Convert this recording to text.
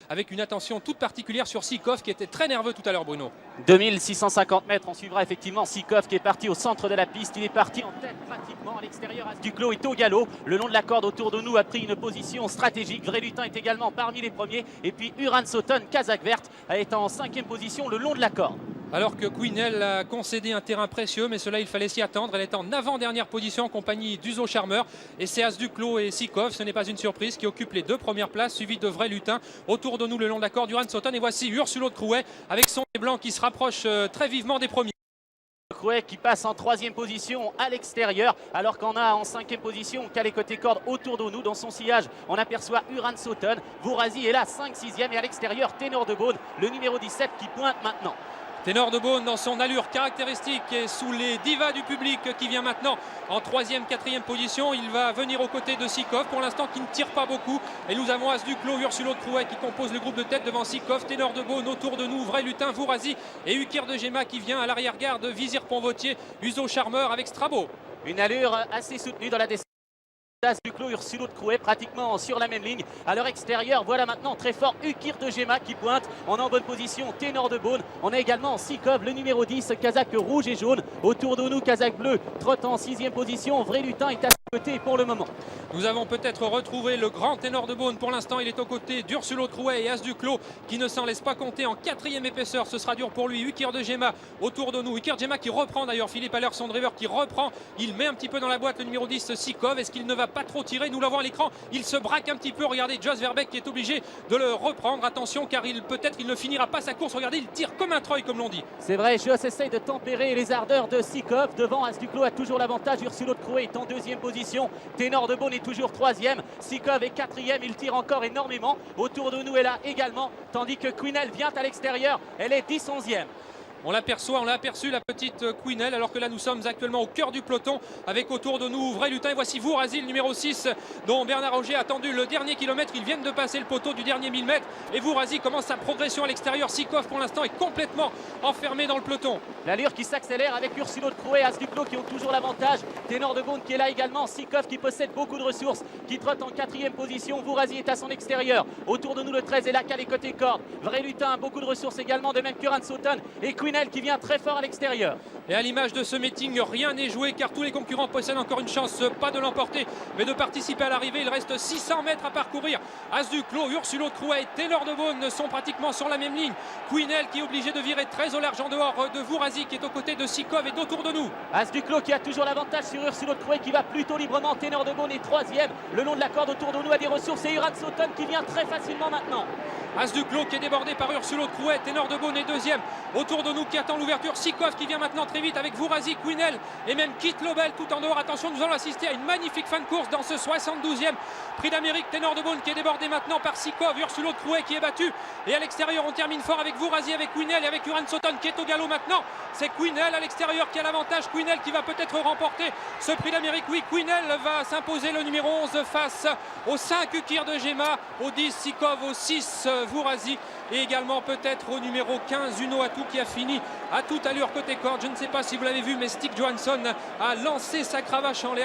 avec une attention toute particulière sur Sikov qui était très nerveux tout à l'heure, Bruno. 2650 mètres, on suivra effectivement Sikov qui est parti au centre de la piste. Il est parti en tête pratiquement à l'extérieur. As Duclos est au galop. Le long de la corde autour de nous a pris une position stratégique. Vrélutin est également parmi les premiers. Et puis Uran Soton, Kazakh verte, est en 5e position le long de la corde. Alors que Quinel a concédé un terrain précieux, mais cela il fallait s'y attendre. Elle est en avant-dernière position en compagnie d'Uzo Charmer. Et c'est As Duclos et Sikov, ce n'est pas une surprise, qui occupent les 2 premières places, suivi de Vrélutin. Autour de nous le long de la corde, Uran Soton. Et voici Ursulo de Crouet avec son blanc qui se rapproche très vivement des premiers. Crouet qui passe en 3e position à l'extérieur, alors qu'on a en 5e position Calais côté corde autour de nous. Dans son sillage, on aperçoit Uran Soton. Vourazy est là, 5-6e, et à l'extérieur, Ténor de Beaune, le numéro 17 qui pointe maintenant. Ténor de Beaune dans son allure caractéristique et sous les divas du public qui vient maintenant en 3e, 4e position. Il va venir aux côtés de Sikov pour l'instant qui ne tire pas beaucoup. Et nous avons As Duclos, Ursulo de Crouet qui compose le groupe de tête devant Sikov, Ténor de Beaune autour de nous, Vrélutin, Vourazy et Ukir de Gema qui vient à l'arrière-garde, Vizir Ponvautier, Uzo Charmer avec Strabo. Une allure assez soutenue dans la descente. As Duclos, Ursulo de Crouet pratiquement sur la même ligne. À leur extérieur, voilà maintenant très fort Ukir de Gema qui pointe. On est en bonne position, Ténor de Beaune. On a également Sikov, le numéro 10, Kazakh rouge et jaune. Autour de nous, Kazakh bleu trotte en 6e position. Vrélutin est à ses côtés pour le moment. Nous avons peut-être retrouvé le grand Ténor de Beaune. Pour l'instant, il est aux côtés d'Ursulo de Crouet et As Duclos qui ne s'en laisse pas compter en 4e épaisseur. Ce sera dur pour lui. Ukir de Gema autour de nous. Ukir de Gema qui reprend d'ailleurs. Philippe Haller, son driver, qui reprend. Il met un petit peu dans la boîte le numéro 10, Sikov. Est-ce qu'il ne va pas trop tirer? Nous l'avons à l'écran. Il se braque un petit peu. Regardez, Jos Verbeek qui est obligé de le reprendre. Attention, car peut-être il ne finira pas sa course. Regardez, il tire comme un treuil, comme l'on dit. C'est vrai, Jos essaye de tempérer les ardeurs de Sikov. Devant, As Duclos a toujours l'avantage. Ursulo de Crouet est en 2e position. Ténor de Beaune est toujours 3e. Sikov est 4e. Il tire encore énormément. Autour de nous, elle a également. Tandis que Quinel vient à l'extérieur. Elle est 10-11e. On l'aperçoit, on l'a aperçu la petite Quinel, alors que là nous sommes actuellement au cœur du peloton avec autour de nous Vrélutin. Et voici Vourazy, le numéro 6 dont Bernard Roger a attendu le dernier kilomètre. Ils viennent de passer le poteau du dernier 1000 mètres et Vourazy commence sa progression à l'extérieur. Sikov pour l'instant est complètement enfermé dans le peloton. L'allure qui s'accélère avec Ursulo de Crouet et As Duclos qui ont toujours l'avantage. Ténor de Beaune qui est là également. Sikov qui possède beaucoup de ressources, qui trotte en 4e position. Vourazy est à son extérieur. Autour de nous le 13 est là, Calais côté corde. Vrélutin a beaucoup de ressources également, de même qu'Uran Soton et Quinel qui vient très fort à l'extérieur. Et à l'image de ce meeting, rien n'est joué car tous les concurrents possèdent encore une chance, pas de l'emporter, mais de participer à l'arrivée. Il reste 600 mètres à parcourir. As Duclos, Ursulo de Crouet et Ténor de Beaune sont pratiquement sur la même ligne. Quinel qui est obligé de virer très au large en dehors de Vourazy qui est aux côtés de Sikov et d'autour de nous. As Duclos qui a toujours l'avantage sur Ursulo de Crouet qui va plutôt librement. Ténor de Beaune est 3e. Le long de la corde autour de nous a des ressources et Uran Soton qui vient très facilement maintenant. As Duclos qui est débordé par Ursulo de Crouet, Ténor de Beaune est 2e. Autour de nous qui attend l'ouverture, Sikov qui vient maintenant très vite avec Vourazy, Quinel et même Kit Lobel tout en dehors. Attention, nous allons assister à une magnifique fin de course dans ce 72e Prix d'Amérique. Ténor de Beaune qui est débordé maintenant par Sikov, Ursulo de Crouet qui est battu. Et à l'extérieur, on termine fort avec Vourazy, avec Quinel et avec Uran Soton qui est au galop maintenant. C'est Quinel à l'extérieur qui a l'avantage. Quinel qui va peut-être remporter ce Prix d'Amérique. Oui, Quinel va s'imposer, le numéro 11 face au 5 Ukir de Gema, au 10 Sikov, au 6 Vourazy et également peut-être au numéro 15 Uno Atou qui a fini à toute allure côté corde. Je ne sais pas si vous l'avez vu, mais Stig Johansson a lancé sa cravache en l'air.